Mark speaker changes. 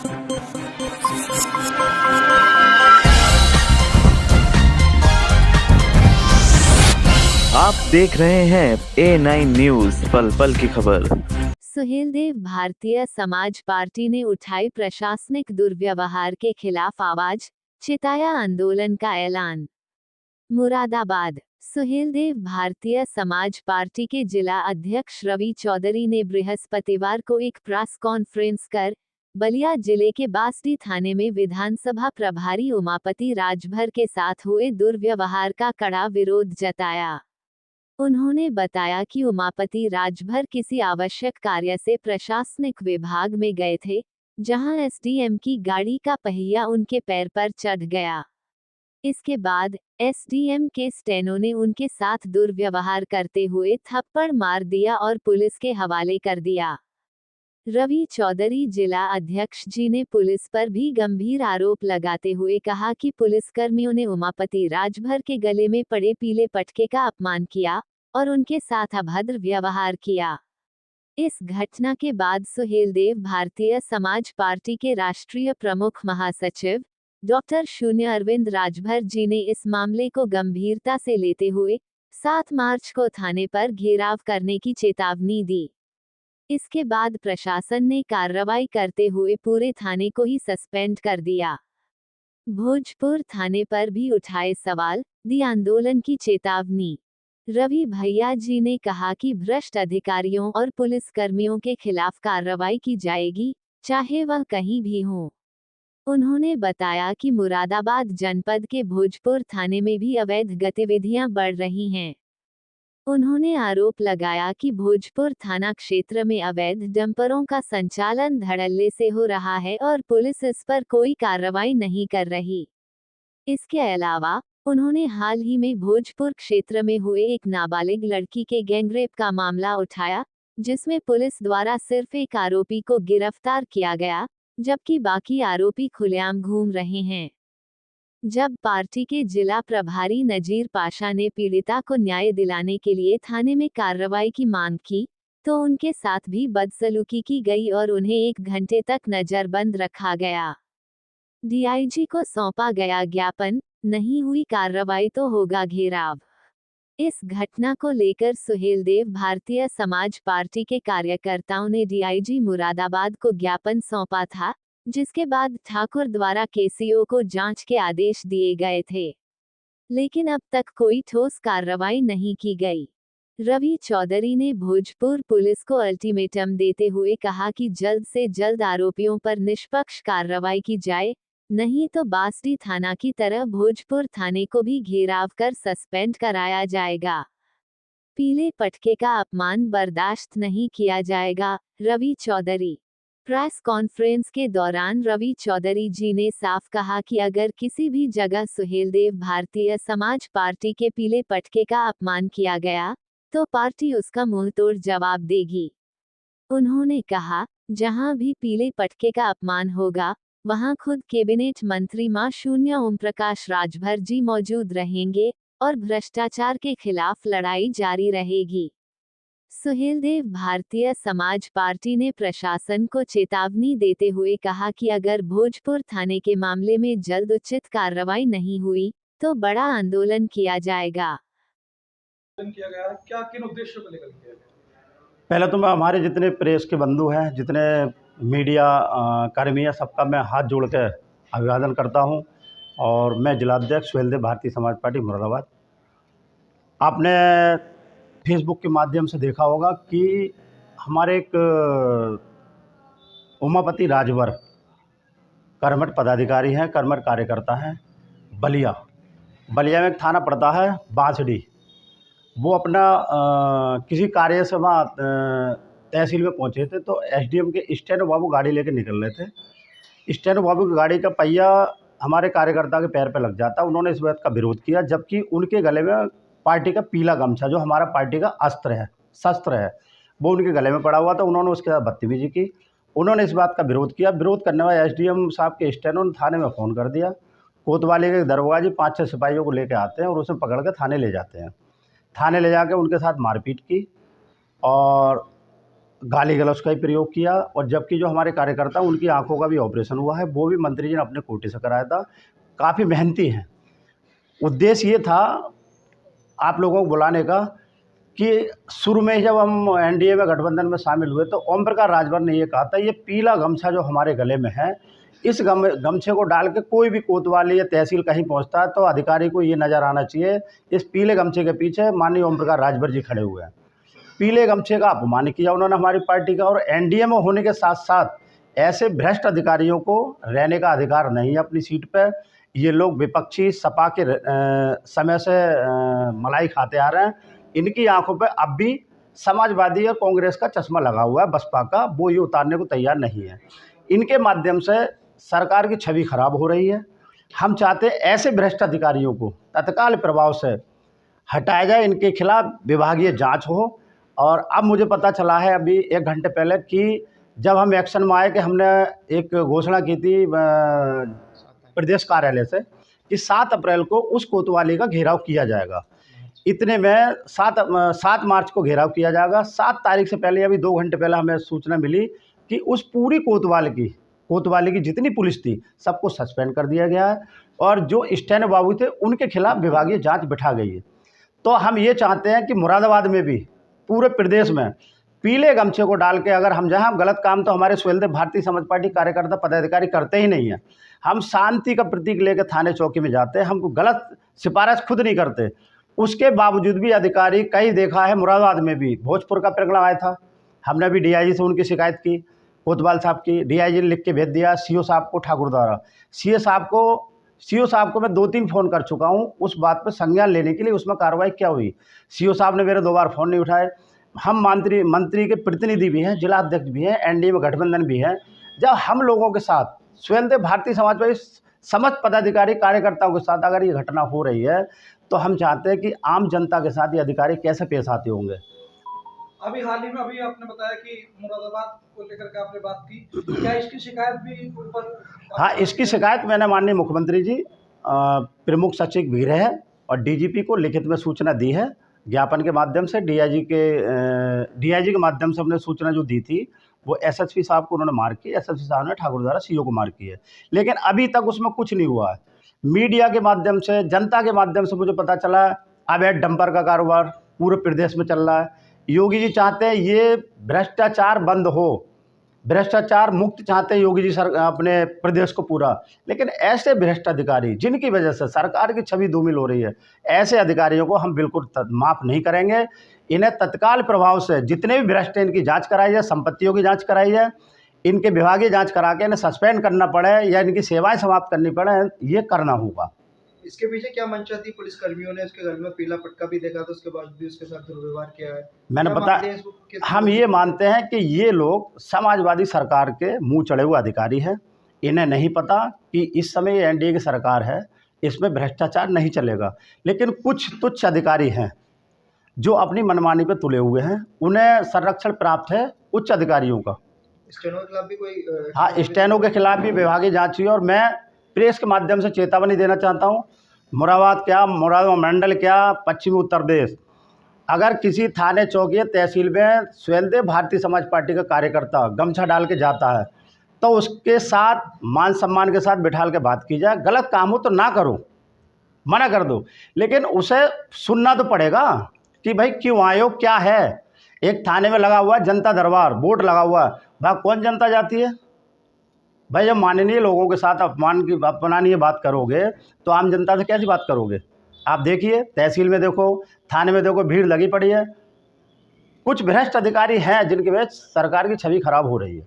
Speaker 1: आप देख रहे हैं A9 न्यूज़, पल पल की खबर।
Speaker 2: सुहेलदेव भारतीय समाज पार्टी ने उठाई प्रशासनिक दुर्व्यवहार के खिलाफ आवाज, चिताया आंदोलन का ऐलान। मुरादाबाद। सुहेलदेव भारतीय समाज पार्टी के जिला अध्यक्ष रवि चौधरी ने बृहस्पतिवार को एक प्रेस कॉन्फ्रेंस कर बलिया जिले के बासडी थाने में विधानसभा प्रभारी उमापति राजभर के साथ हुए दुर्व्यवहार का कड़ा विरोध जताया। उन्होंने बताया कि उमापति राजभर किसी आवश्यक कार्य से प्रशासनिक विभाग में गए थे, जहां एसडीएम की गाड़ी का पहिया उनके पैर पर चढ़ गया। इसके बाद एसडीएम के स्टेनो ने उनके साथ दुर्व्यवहार करते हुए थप्पड़ मार दिया और पुलिस के हवाले कर दिया। रवि चौधरी जिला अध्यक्ष जी ने पुलिस पर भी गंभीर आरोप लगाते हुए कहा कि पुलिसकर्मियों ने उमापति राजभर के गले में पड़े पीले पटके का अपमान किया और उनके साथ अभद्र व्यवहार किया। इस घटना के बाद सुहेलदेव भारतीय समाज पार्टी के राष्ट्रीय प्रमुख महासचिव डॉक्टर शून्य अरविंद राजभर जी ने इस मामले को गंभीरता से लेते हुए 7 मार्च को थाने पर घेराव करने की चेतावनी दी। इसके बाद प्रशासन ने कार्रवाई करते हुए पूरे थाने को ही सस्पेंड कर दिया। भोजपुर थाने पर भी उठाए सवाल, दी आंदोलन की चेतावनी। रवि भैया जी ने कहा कि भ्रष्ट अधिकारियों और पुलिसकर्मियों के खिलाफ कार्रवाई की जाएगी, चाहे वह कहीं भी हो। उन्होंने बताया कि मुरादाबाद जनपद के भोजपुर थाने में भी अवैध गतिविधियां बढ़ रही हैं। उन्होंने आरोप लगाया कि भोजपुर थाना क्षेत्र में अवैध डंपरों का संचालन धड़ल्ले से हो रहा है और पुलिस इस पर कोई कार्रवाई नहीं कर रही। इसके अलावा उन्होंने हाल ही में भोजपुर क्षेत्र में हुए एक नाबालिग लड़की के गैंगरेप का मामला उठाया, जिसमें पुलिस द्वारा सिर्फ एक आरोपी को गिरफ्तार किया गया, जबकि बाकी आरोपी खुलेआम घूम रहे हैं। जब पार्टी के जिला प्रभारी नजीर पाशा ने पीड़िता को न्याय दिलाने के लिए थाने में कार्रवाई की मांग की, तो उनके साथ भी बदसलूकी की गई और उन्हें 1 घंटे तक नजरबंद रखा गया। डीआईजी को सौंपा गया ज्ञापन, नहीं हुई कार्रवाई तो होगा घेराव। इस घटना को लेकर सुहेलदेव भारतीय समाज पार्टी के कार्यकर्ताओं ने डीआईजी मुरादाबाद को ज्ञापन सौंपा था, जिसके बाद ठाकुर द्वारा केसीओ को जांच के आदेश दिए गए थे, लेकिन अब तक कोई ठोस कार्रवाई नहीं की गई। रवि चौधरी ने भोजपुर पुलिस को अल्टीमेटम देते हुए कहा कि जल्द से जल्द आरोपियों पर निष्पक्ष कार्रवाई की जाए, नहीं तो बासडी थाना की तरह भोजपुर थाने को भी घेराव कर सस्पेंड कराया जाएगा। पीले पटके का अपमान बर्दाश्त नहीं किया जाएगा, रवि चौधरी। प्रेस कॉन्फ्रेंस के दौरान रवि चौधरी जी ने साफ कहा कि अगर किसी भी जगह सुहेलदेव भारतीय समाज पार्टी के पीले पटके का अपमान किया गया, तो पार्टी उसका मुंहतोड़ जवाब देगी। उन्होंने कहा, जहां भी पीले पटके का अपमान होगा, वहां खुद कैबिनेट मंत्री मां शून्य ओम प्रकाश राजभर जी मौजूद रहेंगे और भ्रष्टाचार के खिलाफ लड़ाई जारी रहेगी। सुहेलदेव भारतीय समाज पार्टी ने प्रशासन को चेतावनी देते हुए कहा कि अगर भोजपुर थाने के मामले में जल्द उचित कार्रवाई नहीं हुई, तो बड़ा आंदोलन किया जाएगा।
Speaker 3: किया गया है, क्या किन उद्देश्यों को लेकर किया गया?
Speaker 4: पहले तो मैं हमारे जितने प्रेस के बंधु हैं, जितने मीडिया कर्मी हैं, सबका मैं हाथ जोड़ के अभिवादन करता हूं। और मैं जिलाध्यक्ष सुहेलदेव भारतीय समाज पार्टी मुरादाबाद। आपने फेसबुक के माध्यम से देखा होगा कि हमारे एक उमापति राजभर कर्मठ पदाधिकारी हैं, कर्मठ कार्यकर्ता हैं। बलिया में एक थाना पड़ता है बांसडी। वो अपना किसी कार्य से वहाँ तहसील में पहुँचे थे, तो एसडीएम के स्टेनो बाबू गाड़ी लेके निकल रहे थे। स्टेनो बाबू की गाड़ी का पहिया हमारे कार्यकर्ता के पैर पे लग जाता। उन्होंने इस बात का विरोध किया, जबकि उनके गले में पार्टी का पीला गमछा, जो हमारा पार्टी का शस्त्र है, वो उनके गले में पड़ा हुआ था। उन्होंने उसके साथ बदतमीजी की। उन्होंने इस बात का विरोध किया। विरोध करने वाले एसडीएम साहब के स्टेनो ने थाने में फ़ोन कर दिया। कोतवाली के दरोगा जी 5-6 सिपाहियों को लेकर आते हैं और उसे पकड़ कर थाने ले जाते हैं। थाने ले जाकर उनके साथ मारपीट की और गाली गलौज का ही प्रयोग किया। और जबकि जो हमारे कार्यकर्ता उनकी आंखों का भी ऑपरेशन हुआ है, वो भी मंत्री जी ने अपने कोटे से कराया था। काफ़ी मेहनती हैं। उद्देश्य ये था आप लोगों को बुलाने का कि शुरू में जब हम एनडीए में गठबंधन में शामिल हुए तो ओम प्रकाश राजभर ने ये कहा था, ये पीला गमछा जो हमारे गले में है, इस गमछे को डाल के कोई भी कोतवाली या तहसील कहीं पहुंचता है तो अधिकारी को ये नज़र आना चाहिए इस पीले गमछे के पीछे माननीय ओम प्रकाश राजभर जी खड़े हुए हैं। पीले गमछे का अपमान किया उन्होंने हमारी पार्टी का। और एनडीए में होने के साथ साथ ऐसे भ्रष्ट अधिकारियों को रहने का अधिकार नहीं है अपनी सीट पर। ये लोग विपक्षी सपा के समय से मलाई खाते आ रहे हैं। इनकी आंखों पे अब भी समाजवादी और कांग्रेस का चश्मा लगा हुआ है, बसपा का, वो ये उतारने को तैयार नहीं है। इनके माध्यम से सरकार की छवि खराब हो रही है। हम चाहते हैं ऐसे भ्रष्ट अधिकारियों को तत्काल प्रभाव से हटाया जाए, इनके खिलाफ विभागीय जांच हो। और अब मुझे पता चला है अभी 1 घंटे पहले कि जब हम एक्शन में आए कि हमने एक घोषणा की थी प्रदेश कार्यालय से कि 7 अप्रैल को उस कोतवाली का घेराव किया जाएगा। इतने में 7 मार्च को घेराव किया जाएगा। 7 तारीख से पहले अभी 2 घंटे पहले हमें सूचना मिली कि उस पूरी कोतवाली की जितनी पुलिस थी सबको सस्पेंड कर दिया गया है और जो स्टैनो बाबू थे उनके खिलाफ विभागीय जांच बिठा गई है। तो हम ये चाहते हैं कि मुरादाबाद में भी पूरे प्रदेश में पीले गमछे को डाल के अगर हम जहाँ गलत काम तो हमारे सुहेलदेव भारतीय समाज पार्टी कार्यकर्ता पदाधिकारी करते ही नहीं है। हम शांति का प्रतीक लेकर थाने चौकी में जाते हैं, हमको गलत सिफारिश खुद नहीं करते। उसके बावजूद भी अधिकारी कई देखा है, मुरादाबाद में भी भोजपुर का प्रकरण आया था, हमने भी डीआईजी से उनकी शिकायत की, कोतवाल साहब की, डीआईजी ने लिख के भेज दिया सीओ साहब को ठाकुरद्वारा। सीओ साहब को मैं 2-3 फ़ोन कर चुका हूँ उस बात पर संज्ञान लेने के लिए, उसमें कार्रवाई क्या हुई। सीओ साहब ने मेरे 2 बार फ़ोन नहीं उठाए। हम मंत्री के प्रतिनिधि भी हैं, जिला अध्यक्ष भी हैं, एनडीए में गठबंधन भी हैं। जब हम लोगों के साथ सुहेलदेव भारतीय समाज पार्टी समस्त पदाधिकारी कार्यकर्ताओं के साथ अगर ये घटना हो रही है तो हम चाहते हैं कि आम जनता के साथ ये अधिकारी कैसे पेश आते होंगे।
Speaker 3: अभी हाल ही में अभी आपने बताया कि मुरादाबाद को लेकर के आपने बात की, क्या इसकी शिकायत भी ऊपर?
Speaker 4: हाँ, इसकी शिकायत मैंने माननीय मुख्यमंत्री जी, प्रमुख सचिव गृह और डीजीपी को लिखित में सूचना दी है, ज्ञापन के माध्यम से। डीआईजी के माध्यम से हमने सूचना जो दी थी वो एसएसपी साहब को उन्होंने मार्क की, एसएसपी साहब ने ठाकुरद्वारा सीओ को मार्क की है, लेकिन अभी तक उसमें कुछ नहीं हुआ है। मीडिया के माध्यम से, जनता के माध्यम से मुझे पता चला अवैध डंपर का कारोबार पूरे प्रदेश में चल रहा है। योगी जी चाहते हैं ये भ्रष्टाचार बंद हो, भ्रष्टाचार मुक्त चाहते हैं योगी जी अपने प्रदेश को पूरा। लेकिन ऐसे भ्रष्ट अधिकारी जिनकी वजह से सरकार की छवि धूमिल हो रही है, ऐसे अधिकारियों को हम बिल्कुल माफ़ नहीं करेंगे। इन्हें तत्काल प्रभाव से जितने भी भ्रष्ट हैं इनकी जांच कराई जाए, संपत्तियों की जांच कराई जाए, इनके विभागीय जांच करा के इन्हें सस्पेंड करना पड़े या इनकी सेवाएं समाप्त करनी पड़े, ये करना होगा।
Speaker 5: इसके पीछे क्या मंशा थी? पुलिस कर्मियों ने उसके घर में पीला पटका भी देखा, तो उसके बाद भी उसके साथ दुर्व्यवहार किया है।
Speaker 4: मैंने हम ये मानते हैं कि ये लोग समाजवादी सरकार के मुंह चढ़े हुए अधिकारी हैं। इन्हें नहीं पता कि इस समय एनडीए की सरकार है, इसमें भ्रष्टाचार नहीं चलेगा। लेकिन कुछ तुच्छ अधिकारी हैं जो अपनी मनमानी पे तुले हुए हैं, उन्हें संरक्षण प्राप्त है उच्च अधिकारियों का।
Speaker 5: स्टेनो के खिलाफ भी कोई
Speaker 4: हाँ, स्टेनो के खिलाफ भी विभागीय जांच हुई और मैं प्रेस के माध्यम से चेतावनी देना चाहता हूँ। मुरादाबाद मंडल क्या, पश्चिमी उत्तर प्रदेश, अगर किसी थाने चौकी या तहसील में सुहेलदेव भारतीय समाज पार्टी का कार्यकर्ता गमछा डाल के जाता है तो उसके साथ मान सम्मान के साथ बिठाल के बात की जाए। गलत काम हो तो ना करो, मना कर दो, लेकिन उसे सुनना तो पड़ेगा कि भाई क्यों आए हो, क्या है। एक थाने में लगा हुआ है जनता दरबार, बोर्ड लगा हुआ है, भाई कौन जनता जाती है भाई? जब माननीय लोगों के साथ अपमाननीय बात करोगे तो आम जनता से कैसी बात करोगे? आप देखिए, तहसील में देखो, थाने में देखो, भीड़ लगी पड़ी है। कुछ भ्रष्ट अधिकारी हैं जिनकी वजह से सरकार की छवि खराब हो रही है।